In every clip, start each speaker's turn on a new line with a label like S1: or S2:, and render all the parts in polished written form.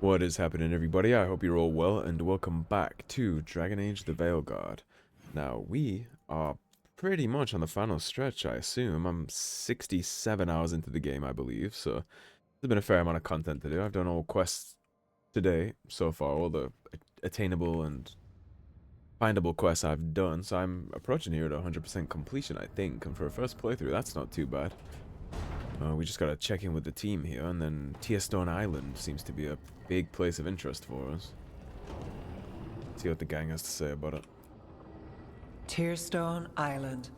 S1: What is happening, everybody? I hope you're all well, and welcome back to Dragon Age the Veilguard. Now, we are pretty much on the final stretch, I assume. I'm 67 hours into the game, I believe, so there's been a fair amount of content to do. I've done all quests today so far, all the attainable and findable quests I've done, so I'm approaching here at 100% completion, I think, and for a first playthrough, that's not too bad. We just gotta check in with the team here, and then Tearstone Island seems to be a big place of interest for us. See what the gang has to say about it.
S2: Tearstone Island.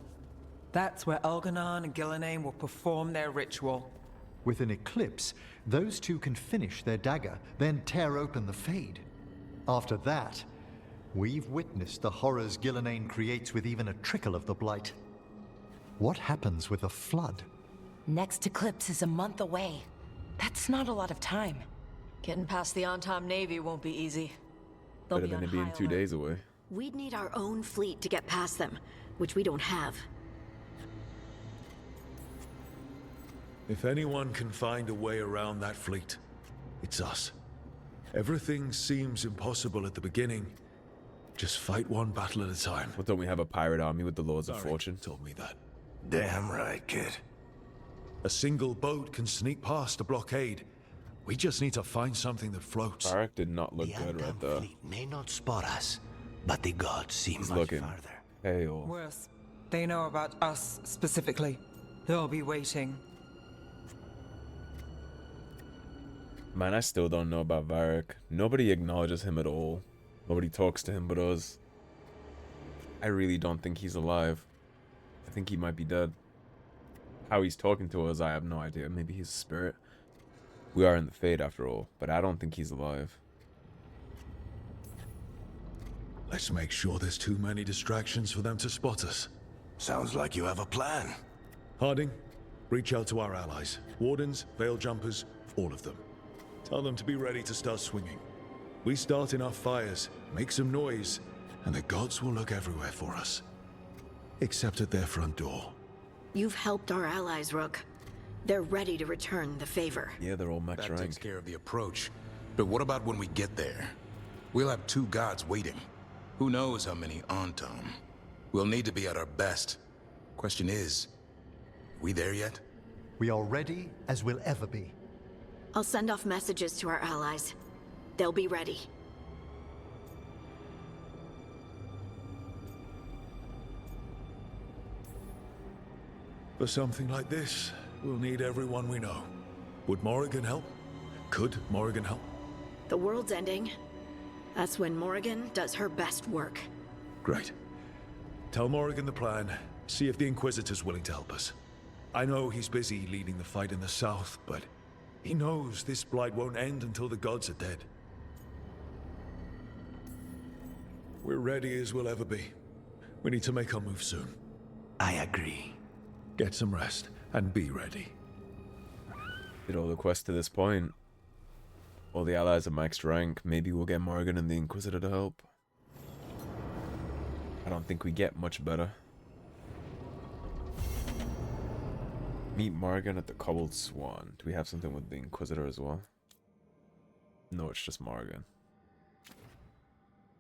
S2: That's where Elganon and Gillenane will perform their ritual.
S3: With an eclipse, those two can finish their dagger, then tear open the Fade. After that, we've witnessed the horrors Gillenane creates with even a trickle of the Blight. What happens with a flood?
S4: Next eclipse is a month away. That's not a lot of time.
S5: Getting past the on-time Navy won't be easy.
S1: Better than it being 2 days away.
S6: We'd need our own fleet to get past them, which we don't have.
S7: If anyone can find a way around that fleet, it's us. Everything seems impossible at the beginning. Just fight one battle at a time.
S1: Well, don't we have a pirate army with the Lords of
S7: Sorry,
S1: Fortune?
S7: told me that.
S8: Damn right, kid.
S7: A single boat can sneak past a blockade. We just need to find something that floats.
S1: Barak did not look
S8: The
S1: good right
S8: Ankam
S1: there.
S8: fleet may not spot us, but the gods see
S1: He's
S8: much
S1: looking
S8: farther.
S1: pale.
S2: Worse, they know about us specifically. They'll be waiting.
S1: Man, I still don't know about Varric. Nobody acknowledges him at all. Nobody talks to him but us. I really don't think he's alive. I think he might be dead. How he's talking to us, I have no idea. Maybe he's a spirit. We are in the Fade after all, but I don't think he's alive.
S7: Let's make sure there's too many distractions for them to spot us.
S8: Sounds like you have a plan.
S7: Harding, reach out to our allies. Wardens, Veil Jumpers, all of them. Tell them to be ready to start swinging. We start enough fires, make some noise, and the gods will look everywhere for us. Except at their front door.
S6: You've helped our allies, Rook. They're ready to return the favor.
S1: Yeah, they're all max
S9: That takes
S1: rank.
S9: care of the approach. But what about when we get there? We'll have two gods waiting. Who knows how many Antom? We'll need to be at our best. Question is, we there yet?
S3: We are ready as we'll ever be.
S6: I'll send off messages to our allies. They'll be ready.
S7: For something like this, we'll need everyone we know. Would Morrigan help? Could Morrigan help?
S6: The world's ending. That's when Morrigan does her best work.
S7: Great. Tell Morrigan the plan. See if the Inquisitor's willing to help us. I know he's busy leading the fight in the south, but he knows this blight won't end until the gods are dead. We're ready as we'll ever be. We need to make our move soon.
S8: I agree.
S7: Get some rest, and be ready.
S1: Did all the quests to this point. All the allies are maxed rank. Maybe we'll get Morrigan and the Inquisitor to help. I don't think we get much better. Meet Morrigan at the Cobbled Swan. Do we have something with the Inquisitor as well? No, it's just Morrigan.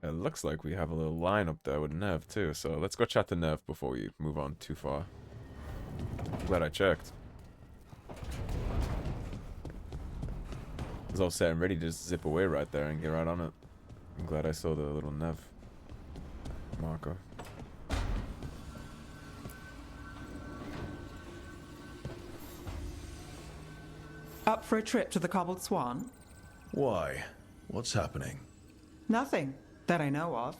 S1: It looks like we have a little line up there with Nev too, so let's go chat to Nev before we move on too far. Glad I checked. I was all set and ready to just zip away right there and get right on it. I'm glad I saw the little Nev marker.
S2: Up for a trip to the Cobbled Swan?
S7: Why? What's happening?
S2: Nothing that I know of.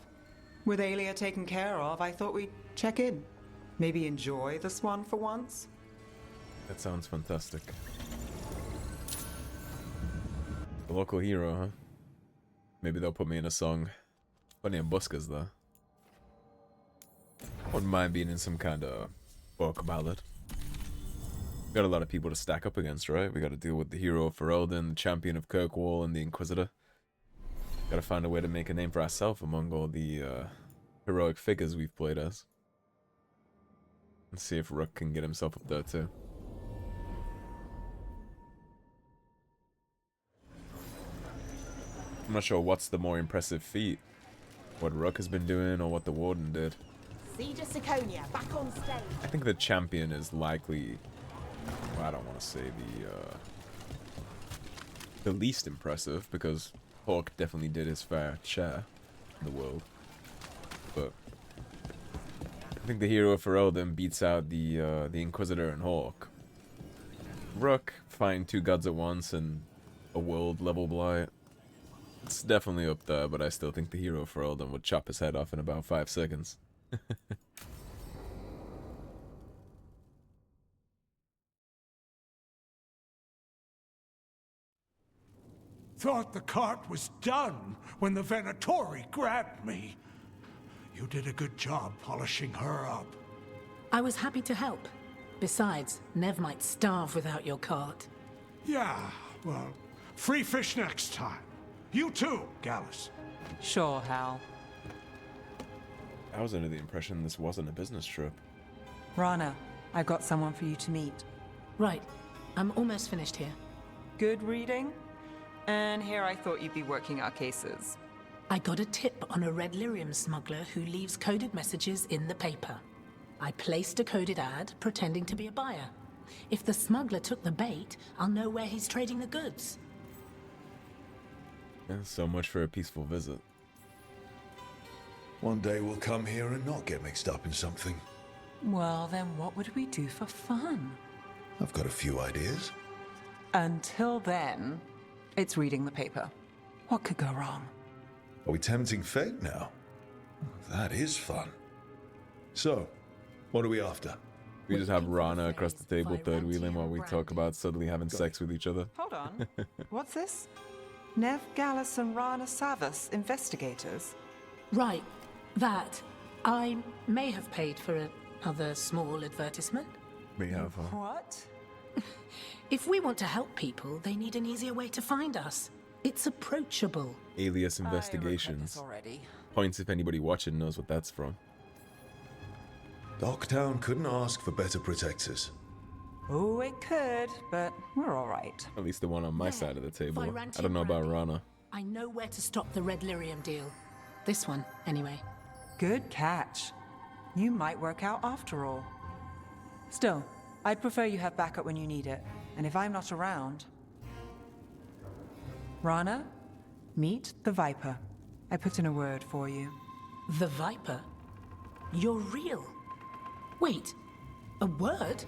S2: With Aelia taken care of, I thought we'd check in. Maybe enjoy the Swan for once?
S1: That sounds fantastic. The local hero, huh? Maybe they'll put me in a song. Plenty of buskers, though. Wouldn't mind being in some kind of folk ballad. Got a lot of people to stack up against, right? We got to deal with the hero of Ferelden, the champion of Kirkwall, and the Inquisitor. Got to find a way to make a name for ourselves among all the heroic figures we've played as. Let's see if Rook can get himself up there too. I'm not sure what's the more impressive feat. What Rook has been doing or what the Warden did.
S10: Siege Siconia, back on stage.
S1: I think the champion is likely... Well, I don't want to say the least impressive, because Hawk definitely did his fair share in the world. But I think the hero of Ferelden beats out the Inquisitor and Hawk. Rook, fighting two gods at once and a world level blight. It's definitely up there, but I still think the hero of Ferelden would chop his head off in about 5 seconds.
S11: Thought the cart was done when the Venatori grabbed me. You did a good job polishing her up.
S10: I was happy to help. Besides, Nev might starve without your cart.
S11: Yeah, well, free fish next time. You too, Gallus.
S2: Sure, Hal.
S1: I was under the impression this wasn't a business trip.
S2: Rana, I've got someone for you to meet.
S10: Right. I'm almost finished here.
S2: Good reading? And here I thought you'd be working our cases.
S10: I got a tip on a red lyrium smuggler who leaves coded messages in the paper. I placed a coded ad, pretending to be a buyer. If the smuggler took the bait, I'll know where he's trading the goods.
S1: Yeah, so much for a peaceful visit.
S7: One day we'll come here and not get mixed up in something.
S2: Well, then what would we do for fun?
S7: I've got a few ideas.
S2: Until then, it's reading the paper. What could go wrong?
S7: Are we tempting fate now? That is fun. So, what are we after?
S1: We just have Rana across the table third wheeling while we talk about suddenly having sex with each other.
S2: Hold on. What's this? Nev Gallus and Rana Savas, investigators?
S10: Right. That. I may have paid for another small advertisement.
S1: We have, huh?
S2: What?
S10: If we want to help people, they need an easier way to find us. It's approachable.
S1: Alias Investigations.
S2: Already.
S1: Points if anybody watching knows what that's from.
S7: Docktown couldn't ask for better protectors.
S2: Oh, it could, but we're all right.
S1: At least the one on my side of the table.
S10: Virantian
S1: I don't know about
S10: brandy.
S1: Rana.
S10: I know where to stop the red lyrium deal. This one, anyway.
S2: Good catch. You might work out after all. Still, I'd prefer you have backup when you need it. And if I'm not around... Rana, meet the Viper. I put in a word for you.
S10: The Viper? You're real? Wait, a word?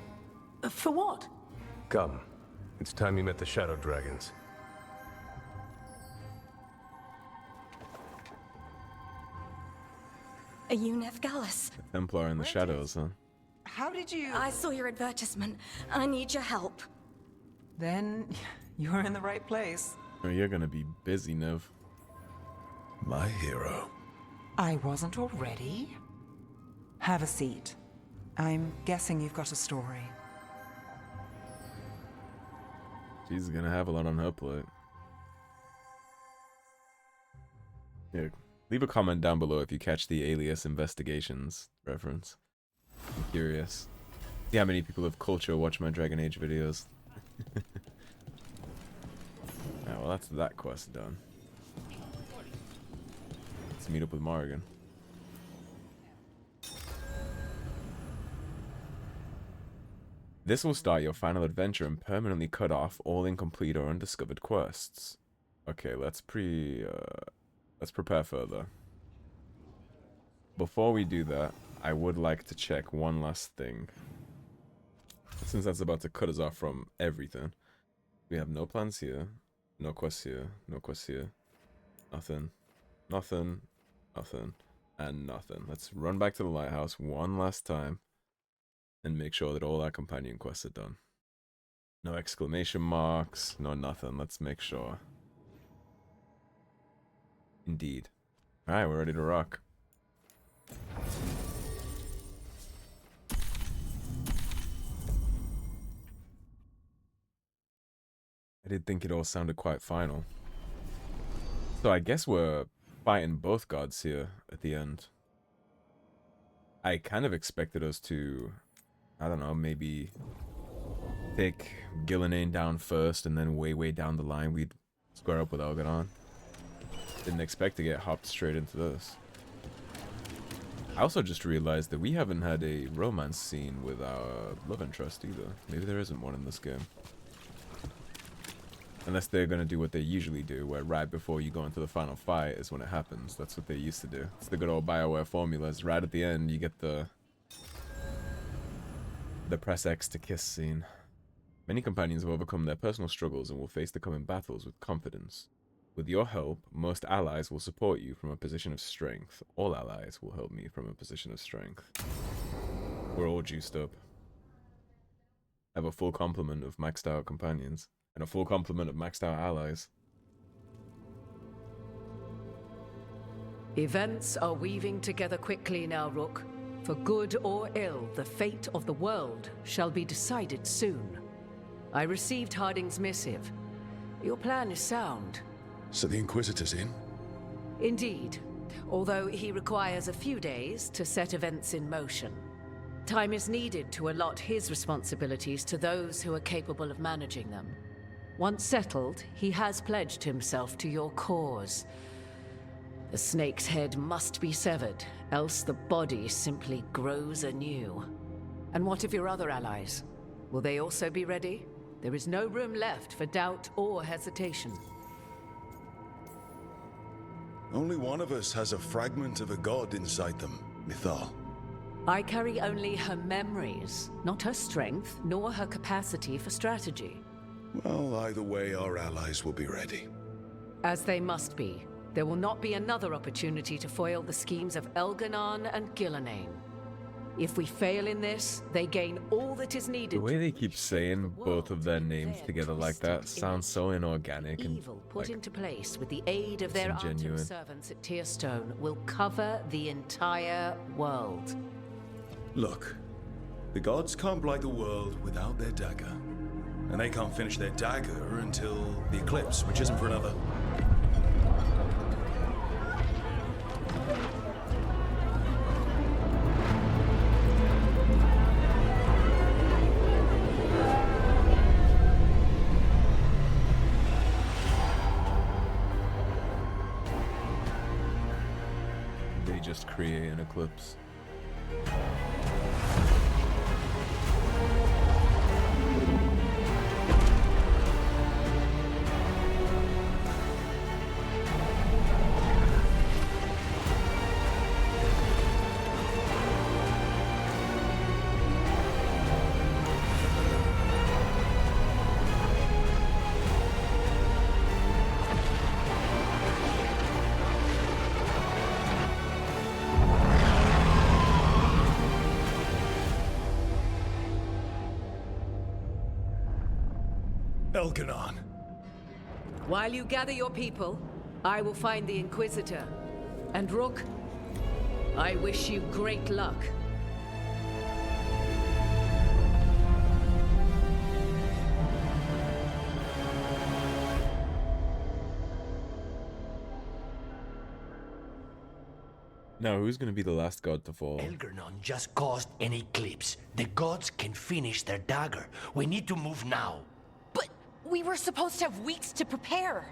S10: For what?
S12: Come. It's time you met the Shadow Dragons.
S4: Are you Nev Gallus?
S1: Templar in the shadows, huh?
S2: How did you...
S4: I saw your advertisement. I need your help.
S2: Then you're in the right place.
S1: Oh, you're gonna be busy, Nev.
S7: My hero.
S2: I wasn't already. Have a seat. I'm guessing you've got a story.
S1: She's gonna have a lot on her plate. Yeah, leave a comment down below if you catch the Alias Investigations reference. I'm curious. See how many people of culture watch my Dragon Age videos. Yeah, well, that's that quest done. Let's meet up with Morrigan. This will start your final adventure and permanently cut off all incomplete or undiscovered quests. Okay, let's prepare further. Before we do that, I would like to check one last thing. Since that's about to cut us off from everything. We have no plans here, no quests here, no quests here. Nothing, nothing, nothing, and nothing. Let's run back to the lighthouse one last time and make sure that all our companion quests are done. No exclamation marks, no nothing. Let's make sure. Indeed. Alright, we're ready to rock. I did think it all sounded quite final. So I guess we're fighting both gods here at the end. I kind of expected us to, I don't know, maybe take Gillenane down first and then way down the line we'd square up with Algadon. Didn't expect to get hopped straight into this. I also just realized that we haven't had a romance scene with our love interest either. Maybe there isn't one in this game. Unless they're gonna do what they usually do, where right before you go into the final fight is when it happens. That's what they used to do. It's the good old BioWare formulas. Right at the end, you get the press X to kiss scene. Many companions have overcome their personal struggles and will face the coming battles with confidence. With your help, most allies will support you from a position of strength. All allies will help me from a position of strength. We're all juiced up. I have a full complement of maxed out companions. And a full complement of maxed out allies.
S13: Events are weaving together quickly now, Rook. For good or ill, the fate of the world shall be decided soon. I received Harding's missive. Your plan is sound.
S7: So the Inquisitor's in?
S13: Indeed, although he requires a few days to set events in motion. Time is needed to allot his responsibilities to those who are capable of managing them. Once settled, he has pledged himself to your cause. The snake's head must be severed, else the body simply grows anew. And what of your other allies? Will they also be ready? There is no room left for doubt or hesitation.
S7: Only one of us has a fragment of a god inside them, Mythal.
S13: I carry only her memories, not her strength, nor her capacity for strategy.
S7: Well, either way, our allies will be ready.
S13: As they must be. There will not be another opportunity to foil the schemes of Elganon and Gillenane. If we fail in this, they gain all that is needed.
S1: The way they keep saying both of their names together like that sounds so inorganic and
S13: evil put into place with the aid of their armed servants at Tearstone will cover the entire world.
S7: Look, the gods can't blight the world without their dagger. And they can't finish their dagger until the eclipse, which isn't for another.
S1: They just create an eclipse.
S7: Elganon.
S13: While you gather your people, I will find the Inquisitor. And Rook, I wish you great luck.
S1: Now, who's gonna be the last god to fall?
S8: Elganon just caused an eclipse. The gods can finish their dagger. We need to move now.
S4: But we were supposed to have weeks to prepare.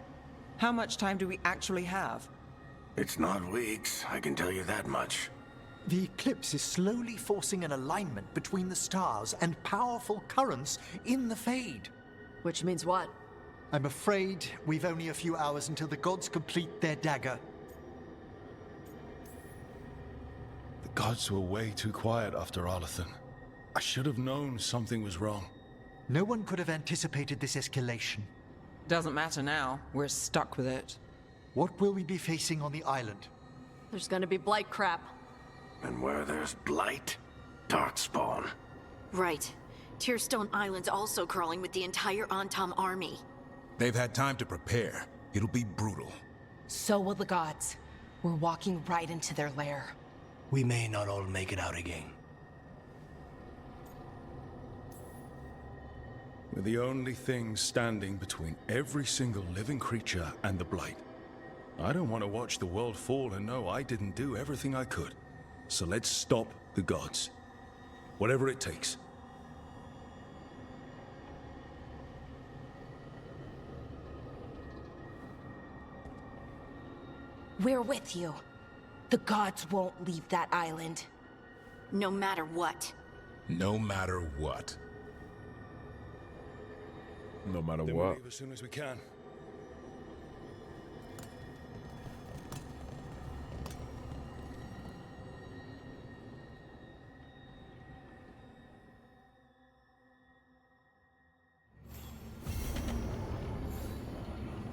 S2: How much time do we actually have?
S8: It's not weeks, I can tell you that much.
S3: The eclipse is slowly forcing an alignment between the stars and powerful currents in the Fade.
S5: Which means what?
S3: I'm afraid we've only a few hours until the gods complete their dagger.
S7: The gods were way too quiet after Arlathan. I should have known something was wrong.
S3: No one could have anticipated this escalation.
S2: Doesn't matter now. We're stuck with it.
S3: What will we be facing on the island?
S5: There's gonna be blight crap.
S8: And where there's blight, darkspawn.
S6: Right. Tearstone Island's also crawling with the entire Antom army.
S9: They've had time to prepare. It'll be brutal.
S4: So will the gods. We're walking right into their lair.
S8: We may not all make it out again.
S7: We're the only thing standing between every single living creature and the blight. I don't want to watch the world fall and know I didn't do everything I could. So let's stop the gods. Whatever it takes.
S4: We're with you. The gods won't leave that island.
S6: No matter what.
S9: No matter what.
S1: No matter
S7: Then
S1: what.
S7: we'll leave as soon as we can.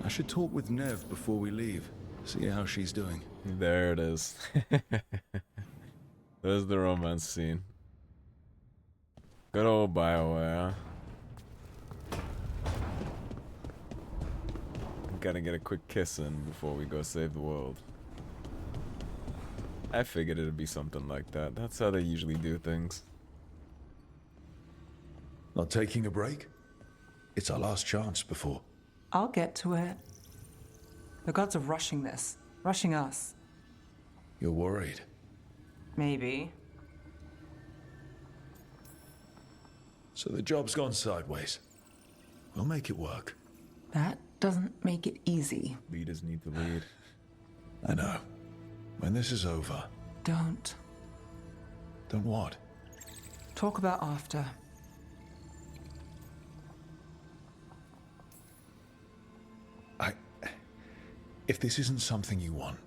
S7: I should talk with Nev before we leave. See how she's doing.
S1: There it is. There's the romance scene. Good old BioWare. Gotta get a quick kiss in before we go save the world. I figured it'd be something like that. That's how they usually do things.
S7: Not taking a break? It's our last chance before.
S2: I'll get to it. The gods are rushing this. Rushing us.
S7: You're worried?
S2: Maybe.
S7: So the job's gone sideways. We'll make it work.
S2: That doesn't make it easy.
S1: Leaders need to lead.
S7: I know. When this is over...
S2: Don't.
S7: Don't what?
S2: Talk about after.
S7: If this isn't something you want...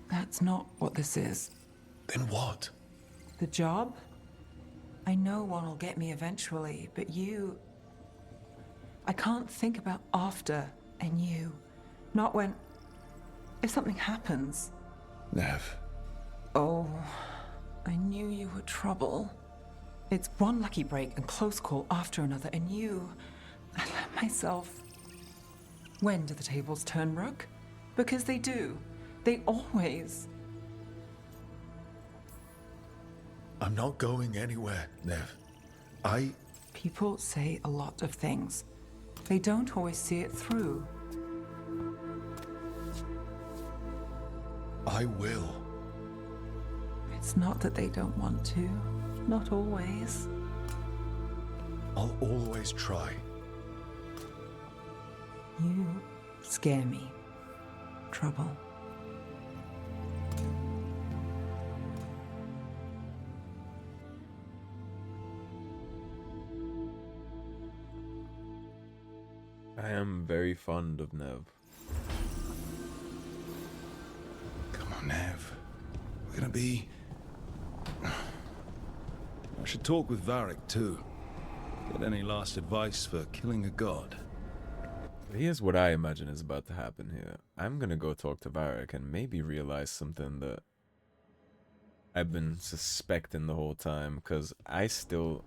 S2: That's not what this is.
S7: Then what?
S2: The job? I know one will get me eventually, but you... I can't think about after and you. Not when... If something happens.
S7: Nev.
S2: Oh, I knew you were trouble. It's one lucky break and close call after another, and you... I let myself... When do the tables turn, Rook? Because they do. They always...
S7: I'm not going anywhere, Nev.
S2: People say a lot of things. They don't always see it through.
S7: I will.
S2: It's not that they don't want to. Not always.
S7: I'll always try.
S2: You scare me. Trouble.
S1: I am very fond of Nev.
S7: Come on, Nev. We're gonna be... I should talk with Varric, too. Get any last advice for killing a god.
S1: Here's what I imagine is about to happen here. I'm gonna go talk to Varric and maybe realize something that I've been suspecting the whole time, because I still...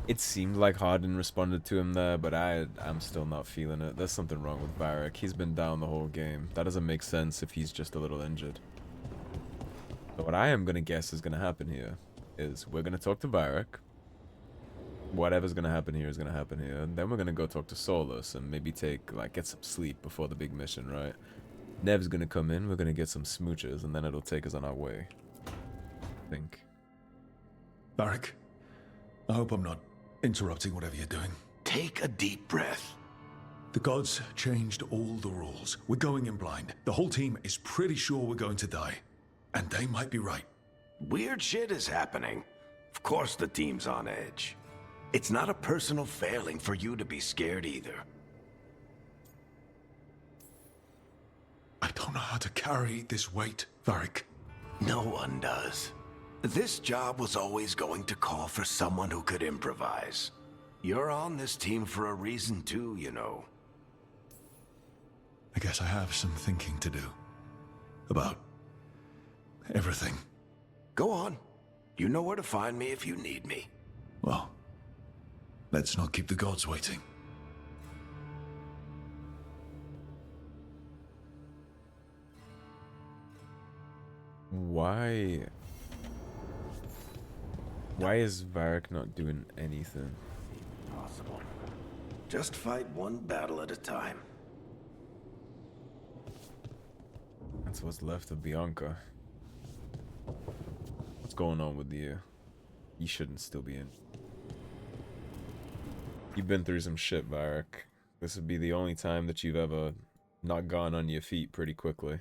S1: It seemed like Hardin responded to him there, but I'm still not feeling it. There's something wrong with Varric. He's been down the whole game. That doesn't make sense if he's just a little injured. So what I am gonna guess is gonna happen here is we're gonna talk to Varric. Whatever's gonna happen here is gonna happen here. And then we're gonna go talk to Solus and maybe get some sleep before the big mission, right? Nev's gonna come in, we're gonna get some smooches, and then it'll take us on our way. I think.
S7: Varric, I hope I'm not interrupting whatever you're doing.
S8: Take a deep breath.
S7: The gods changed all the rules. We're going in blind. The whole team is pretty sure we're going to die. And they might be right.
S8: Weird shit is happening. Of course the team's on edge. It's not a personal failing for you to be scared either.
S7: I don't know how to carry this weight, Varric.
S8: No one does. This job was always going to call for someone who could improvise. You're on this team for a reason too, you know.
S7: I guess I have some thinking to do. About everything.
S8: Go on. You know where to find me if you need me.
S7: Well, let's not keep the gods waiting.
S1: Why is Varric not doing anything?
S8: Possible. Just fight one battle at a time.
S1: That's what's left of Bianca. What's going on with you? You shouldn't still be in. You've been through some shit, Varric. This would be the only time that you've ever not gone on your feet pretty quickly.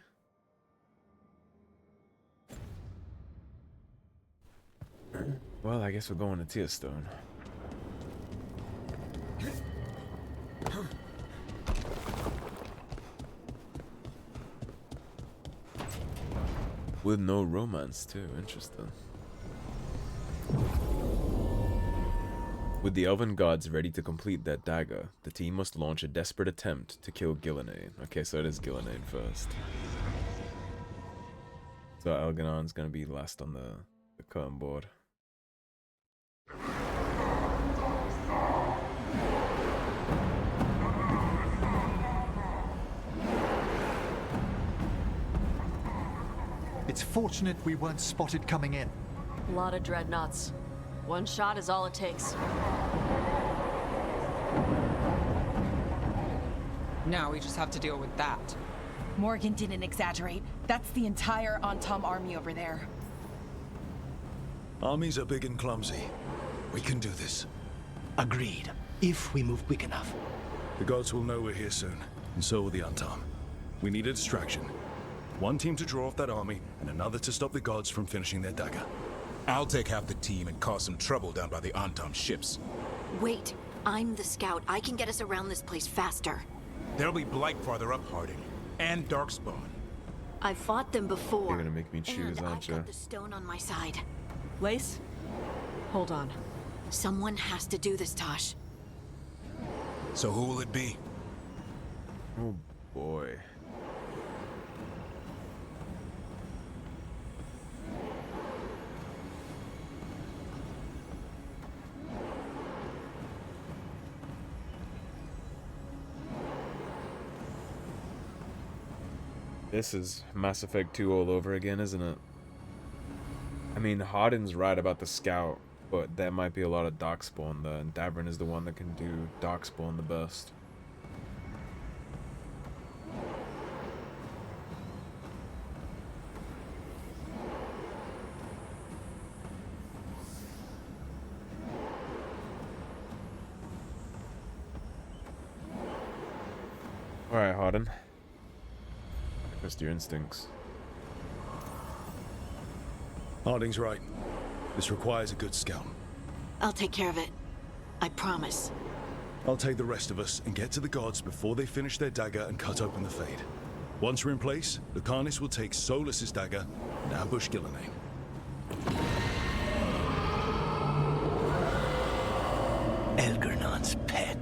S1: Well, I guess we're going to Tearstone. With no romance, too. Interesting. With the elven gods ready to complete their dagger, the team must launch a desperate attempt to kill Gillenane. Okay, so it is Gillenane first. So Elganon's gonna be last on the curtain board.
S3: It's fortunate we weren't spotted coming in.
S5: A lot of dreadnoughts. One shot is all it takes.
S2: Now we just have to deal with that.
S14: Morgan didn't exaggerate. That's the entire Antom army over there.
S7: Armies are big and clumsy. We can do this.
S8: Agreed. If we move quick enough.
S7: The gods will know we're here soon, and so will the Antom. We need a distraction. One team to draw off that army, and another to stop the gods from finishing their dagger.
S9: I'll take half the team and cause some trouble down by the Antom ships.
S6: Wait, I'm the scout. I can get us around this place faster.
S9: There'll be Blight farther up, Harding. And Darkspawn.
S6: I fought them before.
S1: You're gonna make me choose,
S6: and
S1: aren't you?
S6: I've got the stone on my side.
S5: Lace? Hold on.
S6: Someone has to do this, Tosh.
S9: So who will it be?
S1: Oh boy. This is Mass Effect 2 all over again, isn't it? I mean, Hardin's right about the scout, but there might be a lot of Darkspawn there, and Davrin is the one that can do Darkspawn the best. Alright, Hardin. Trust your instincts.
S7: Harding's right. This requires a good scout.
S6: I'll take care of it. I promise.
S7: I'll take the rest of us and get to the gods before they finish their dagger and cut open the Fade. Once we're in place, Lucanus will take Solus's dagger and ambush Gillenane.
S8: Elgernon's pet.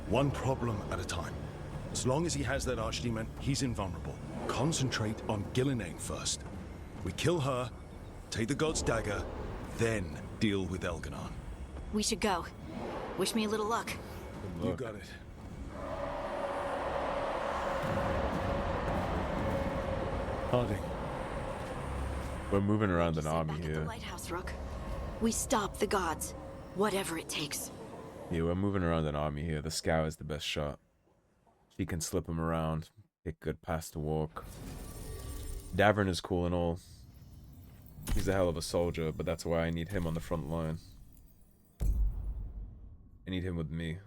S7: One problem at a time. As long as he has that archdemon, he's invulnerable. Concentrate on Gillenane first. We kill her, take the god's dagger, then deal with Elganon.
S6: We should go. Wish me a little luck.
S7: You got it. Harding.
S1: We're moving around an army
S6: Back at
S1: here.
S6: the lighthouse, Rook. We stop the gods. Whatever it takes.
S1: Yeah, we're moving around an army here. The scout is the best shot. She can slip him around, pick good paths to walk. Davrin is cool and all. He's a hell of a soldier, but that's why I need him on the front line. I need him with me.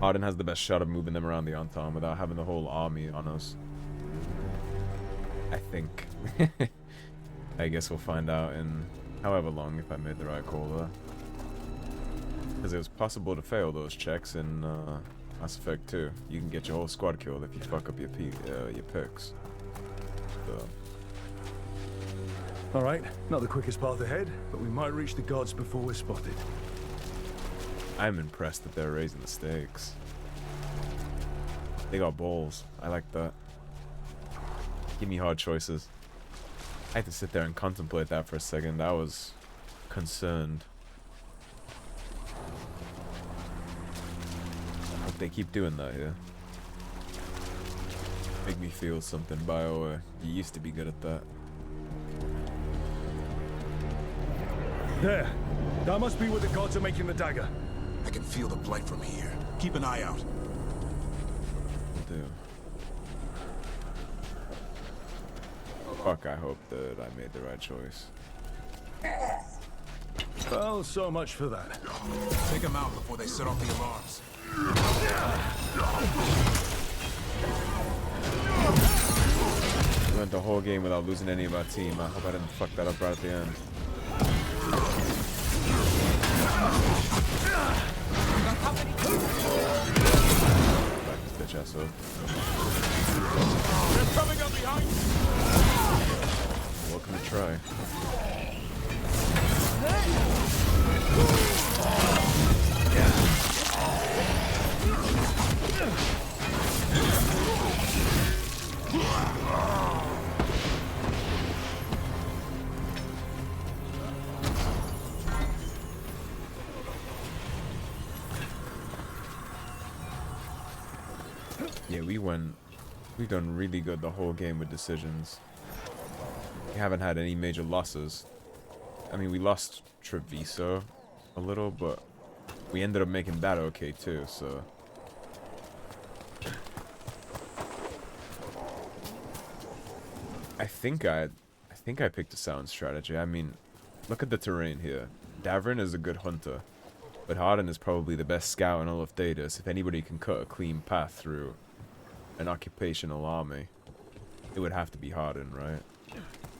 S1: Hardin has the best shot of moving them around the Antom without having the whole army on us. I think. I guess we'll find out in however long if I made the right call there. Because it was possible to fail those checks in Mass Effect 2. You can get your whole squad killed if you fuck up your picks. So.
S7: Alright, not the quickest path ahead, but we might reach the gods before we're spotted.
S1: I'm impressed that they're raising the stakes. They got balls. I like that. Give me hard choices. I had to sit there and contemplate that for a second. I was concerned. I hope they keep doing that here. Make me feel something, BioWare. You used to be good at that.
S7: There! That must be where the gods are making the dagger.
S9: I can feel the blight from here. Keep an eye out.
S1: Will do. Fuck, I hope that I made the right choice.
S7: Well, so much for that.
S9: Take them out before they set off the alarms.
S1: We went the whole game without losing any of our team. I hope I didn't fuck that up right at the end. Back this bitch ass up.
S11: They're coming up behind you!
S1: Welcome to try. Yeah, we've done really good the whole game with decisions. We haven't had any major losses. I mean, we lost Treviso a little, but we ended up making that okay too, so. I think I picked a sound strategy. I mean, look at the terrain here. Davrin is a good hunter, but Harden is probably the best scout in all of Thedas. If anybody can cut a clean path through an occupational army, it would have to be Harden, right?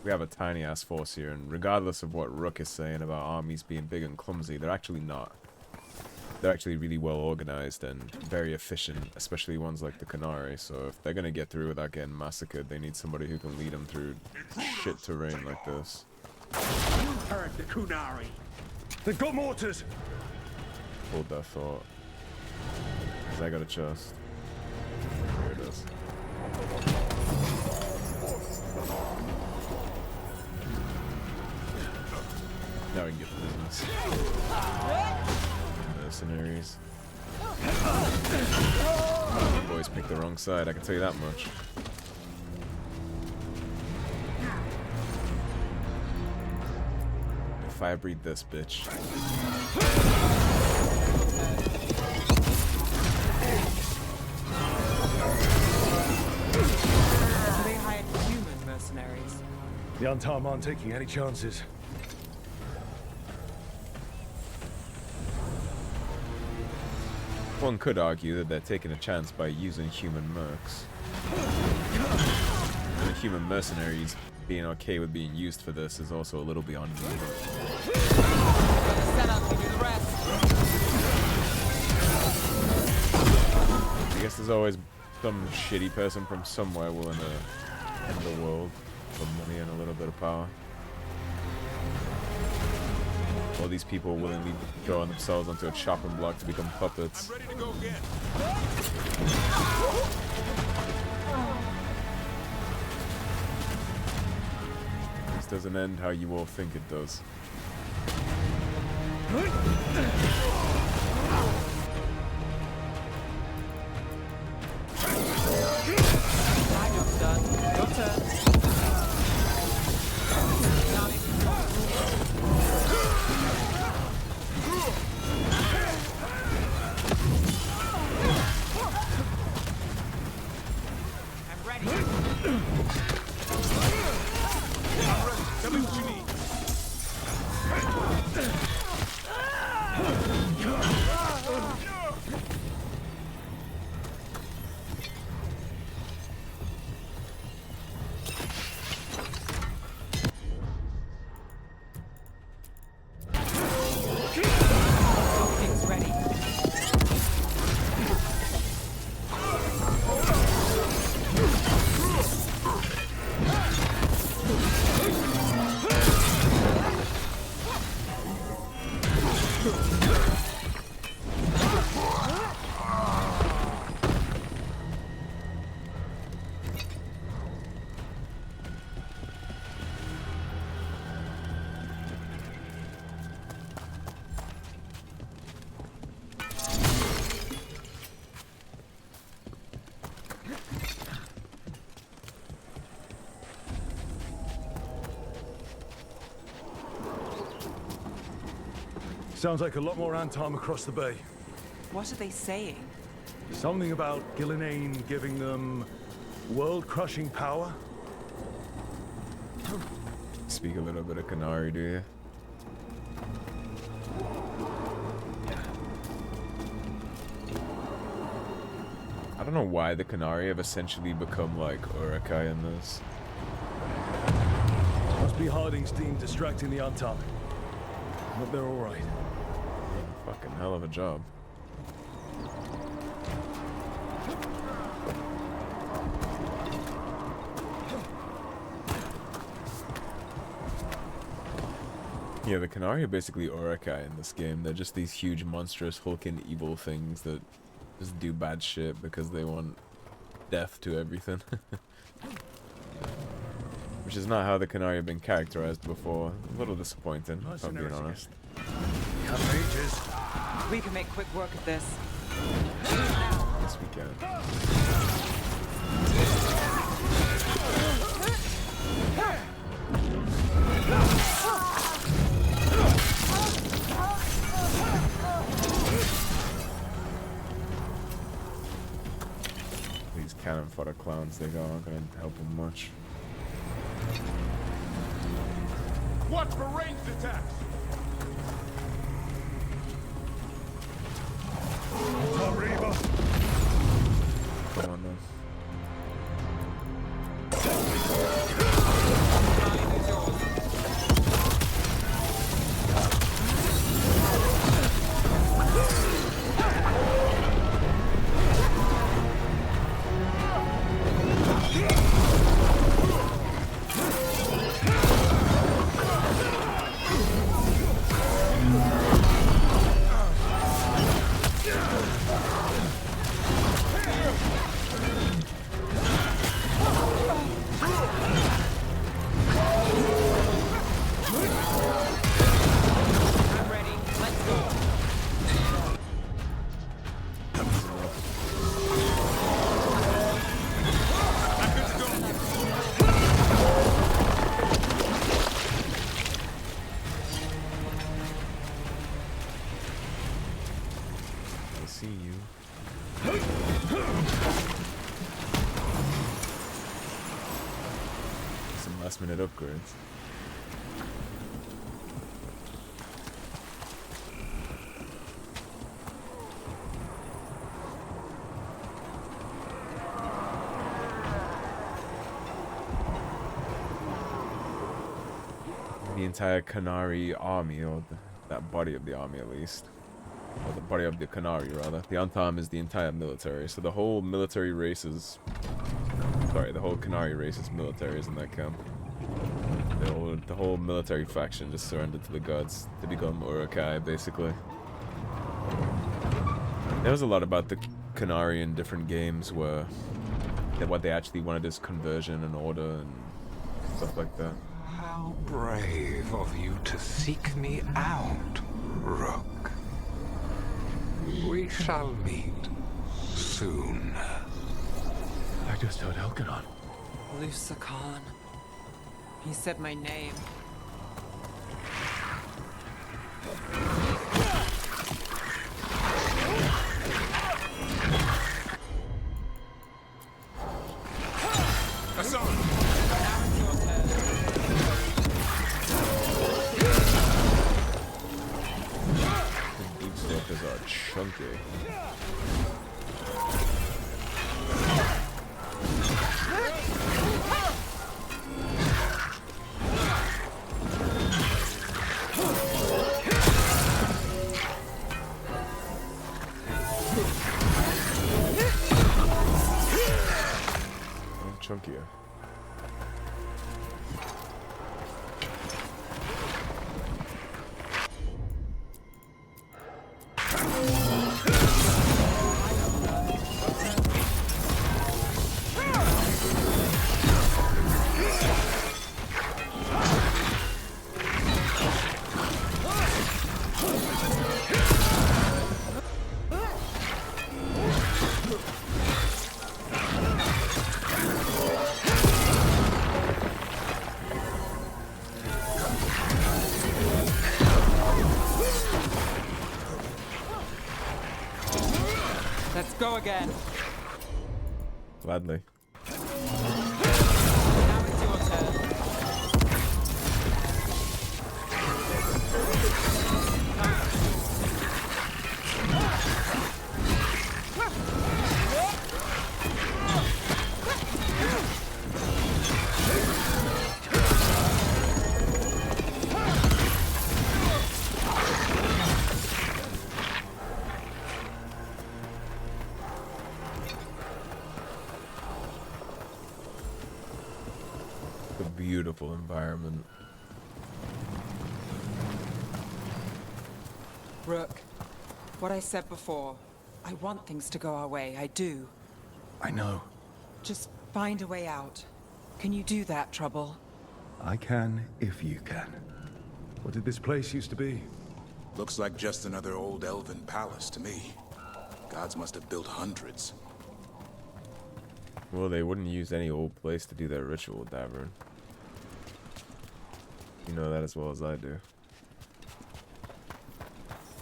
S1: We have a tiny ass force here, and regardless of what Rook is saying about armies being big and clumsy, they're actually not. They're actually really well organized and very efficient, especially ones like the Canary. So if they're gonna get through without getting massacred, they need somebody who can lead them through shit terrain like this.
S11: You heard the Kunari. They've got mortars.
S1: Hold that thought. 'Cause I got a chest. Here it is. Now we can get to business. Mercenaries. You boys picked the wrong side, I can tell you that much. If I breed this bitch.
S2: They hired human mercenaries.
S11: The Untarm aren't taking any chances.
S1: One could argue that they're taking a chance by using human mercs. And the human mercenaries being okay with being used for this is also a little beyond me.
S2: Set up to do the rest.
S1: I guess there's always some shitty person from somewhere willing to end the world for money and a little bit of power. All these people willingly throwing themselves onto a chopping block to become puppets.
S11: I'm ready to go again.
S1: This doesn't end how you all think it does.
S2: My job's done. Your turn. I'm ready.
S11: Tell me what you need.
S2: Things ready.
S11: Sounds like a lot more Antarm across the bay.
S2: What are they saying?
S11: Something about Gillenane giving them world-crushing power?
S1: Speak a little bit of Canary, do you? I don't know why the Canary have essentially become like Urukai in this.
S11: Must be Harding's team distracting the Antarm. But they're all right.
S1: Fucking hell of a job. Yeah, the Canary are basically Urukai in this game. They're just these huge, monstrous, hulking, evil things that just do bad shit because they want death to everything. Which is not how the Canary have been characterized before. A little disappointing, if I'm being honest.
S2: We can make quick work of this.
S1: Yes, we can. These cannon fodder clowns they got aren't gonna help them much.
S11: Watch for ranged attacks!
S1: Come on, then. Last-minute upgrades. The entire Canary army, or that body of the army at least. Or the body of the Canary, rather. The Antam is the entire military, so the whole military race is... Sorry, the whole Canary race is military, isn't that camp? The whole military faction just surrendered to the gods to become Urukai, basically. There was a lot about the Canary in different games where what they actually wanted is conversion and order and stuff like that.
S15: How brave of you to seek me out, Rook. We shall meet soon.
S12: I just heard Elkanon.
S2: Lusakan. He said my name.
S1: These stalkers are chunky. Chunkier.
S2: Let's go again.
S1: Gladly.
S2: Now it's your turn.
S1: A beautiful environment.
S2: Rook, what I said before, I want things to go our way, I do.
S7: I know.
S2: Just find a way out. Can you do that, Trouble?
S7: I can if you can. What did this place used to be?
S9: Looks like just another old elven palace to me. Gods must have built hundreds.
S1: Well, they wouldn't use any old place to do their ritual, Davern. You know that as well as I do.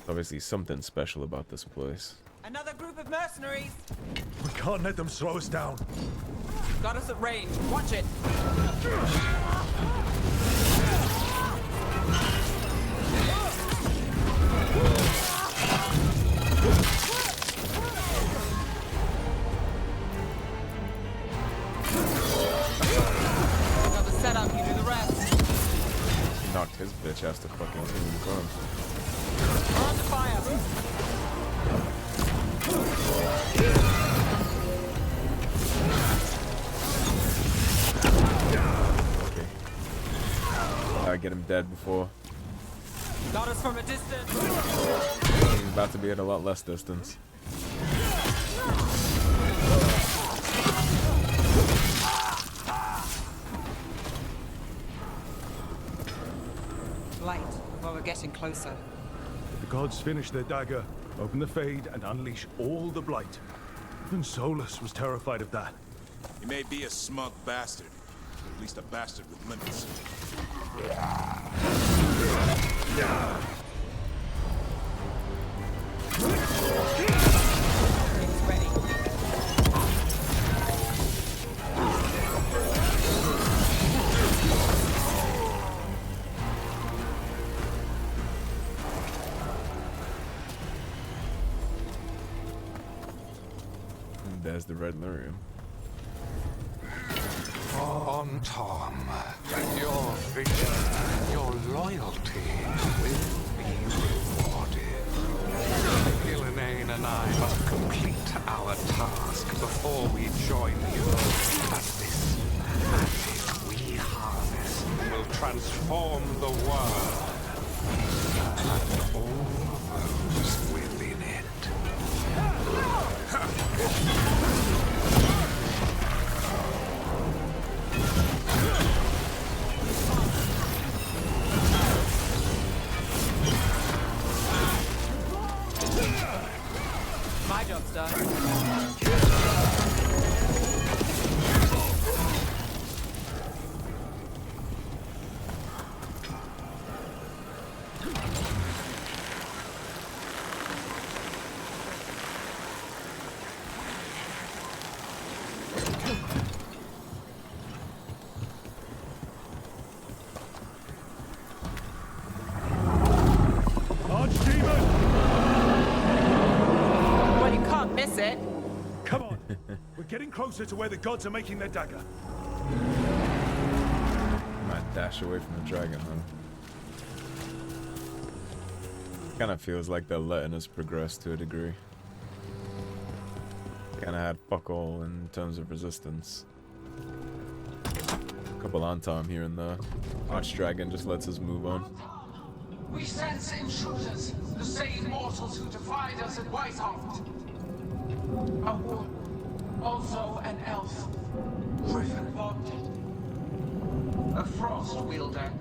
S1: Obviously something special about this place.
S2: Another group of mercenaries!
S7: We can't let them slow us down.
S2: Got us at range. Watch it! Got the setup, you do the rest.
S1: He knocked his bitch ass to fucking team in front.
S2: We're under fire!
S1: Okay. Gotta get him dead before.
S2: Got us from a distance!
S1: He's about to be at a lot less distance.
S2: Light, well, we're getting closer.
S7: If the gods finish their dagger, open the Fade, and unleash all the blight. Even Solus was terrified of that.
S9: He may be a smug bastard, but at least a bastard with limits.
S2: It's ready.
S1: And there's the red lyrium.
S15: On Tom, your vision, your loyalty will be rewarded. Gillenane and I must complete our task before we join you. But this magic we harness will transform the world and all those within it.
S2: My job's done. Well, you can't miss it.
S7: Come on! We're getting closer to where the gods are making their dagger.
S1: Might dash away from the dragon, huh? Kinda feels like they're letting us progress to a degree. Kinda had fuck all in terms of resistance. A couple on time here and there. Archdragon just lets us move on.
S16: We sense intruders, the same mortals who defied us at Whitehoft. A woman, also an elf, griffin bonded. A frost wielder,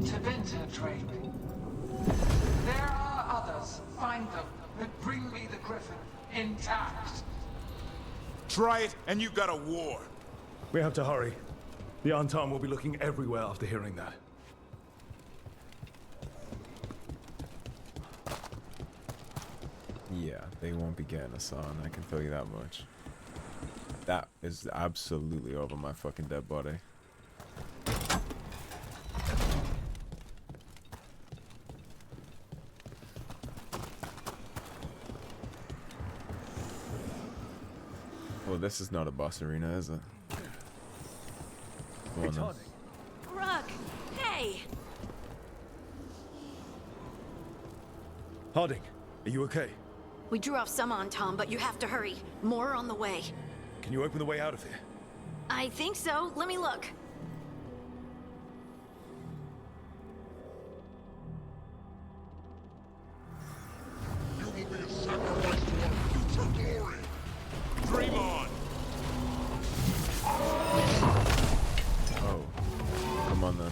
S16: Teventa trained. There are others, find them, that bring me the griffin, intact.
S9: Try it, and you got a war.
S7: We have to hurry. The Antam will be looking everywhere after hearing that.
S1: Yeah, they won't be getting us on, I can tell you that much. That is absolutely over my fucking dead body. Well, this is not a boss arena, is it? Come on, then.
S6: Rook, hey!
S7: Harding, are you okay?
S6: We drew off some on Tom, but you have to hurry. More are on the way.
S7: Can you open the way out of here?
S6: I think so. Let me look.
S1: on then.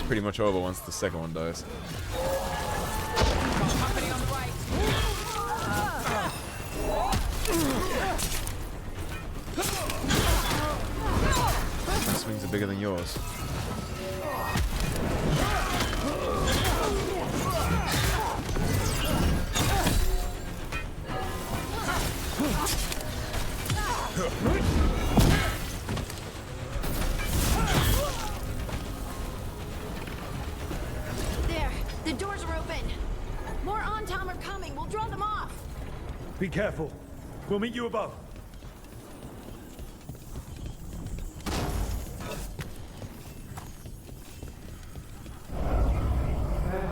S1: Pretty much over once the second one dies. My swings are bigger than yours.
S7: Be careful. We'll meet you above.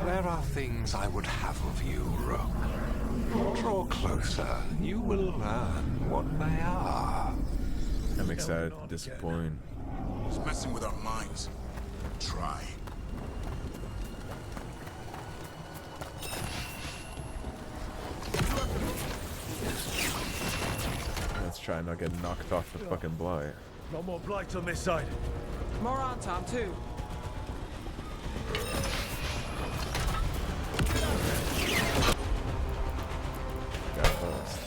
S15: There are things I would have of you, Rook. Draw closer. You will learn what they are.
S1: I'm excited to disappoint.
S9: He's messing with our minds. Try.
S1: Let's try and not get knocked off the fucking blight.
S7: No more blight on this side.
S2: More on Tom, too.
S1: Got first.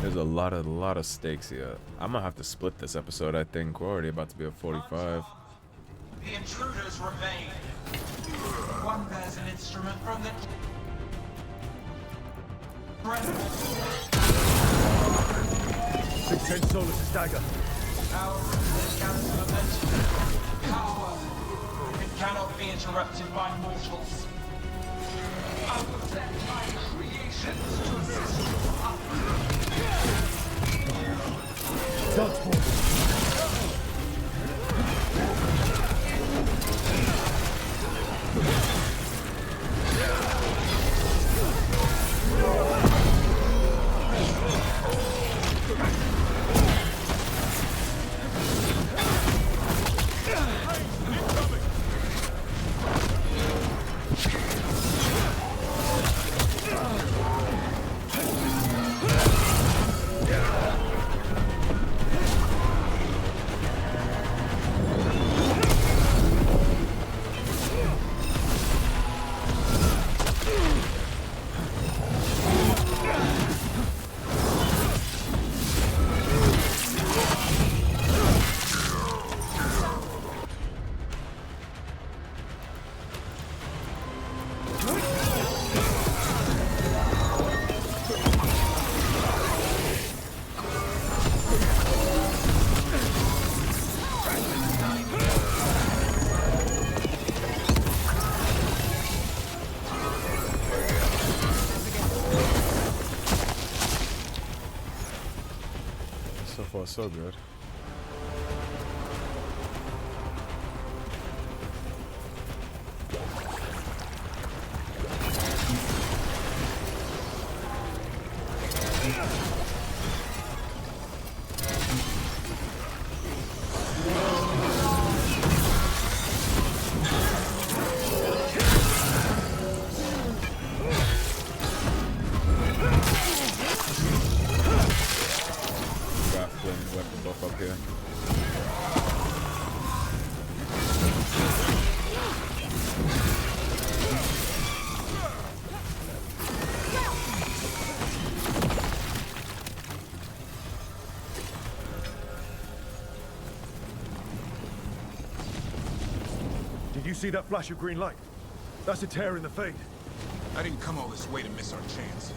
S1: There's a lot of stakes here. I'm gonna have to split this episode, I think. We're already about to be at 45.
S16: The intruders remain. One bears an instrument from the...
S7: 610 Solus' dagger.
S16: Our cancel event. Power. It cannot be interrupted by mortals. I will set my creations to assist you.
S1: So far, so good. Weapon buff up here.
S7: Did you see that flash of green light? That's a tear in the fade.
S9: I didn't come all this way to miss our chance.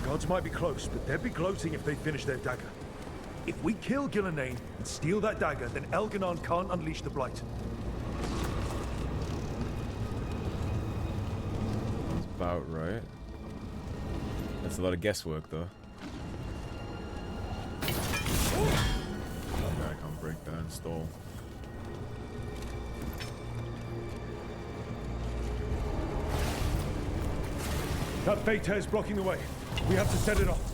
S7: Gods might be close, but they'd be gloating if they finish their dagger. If we kill Gillenane and steal that dagger, then Elganon can't unleash the Blight.
S1: That's about right. That's a lot of guesswork, though. Okay, I can't break that and stall.
S7: That fade tear's blocking the way. We have to set it off.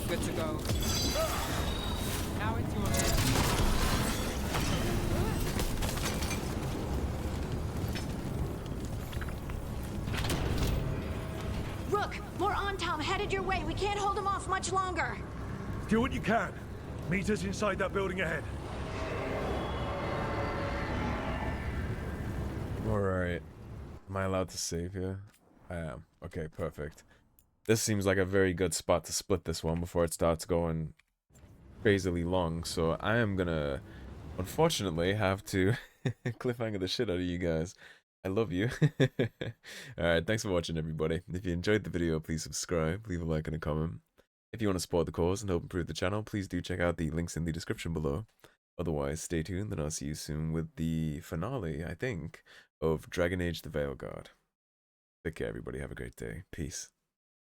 S16: Good to go. Now it's your turn.
S6: Rook, more Antom headed your way. We can't hold him off much longer.
S7: Do what you can. Meet us inside that building ahead.
S1: Alright. Am I allowed to save here? I am. Okay, perfect. This seems like a very good spot to split this one before it starts going crazily long, so I am gonna, unfortunately, have to cliffhanger the shit out of you guys. I love you. Alright, thanks for watching, everybody. If you enjoyed the video, please subscribe, leave a like and a comment. If you want to support the cause and help improve the channel, please do check out the links in the description below. Otherwise, stay tuned, and I'll see you soon with the finale, I think, of Dragon Age the Veilguard. Take care, everybody. Have a great day. Peace.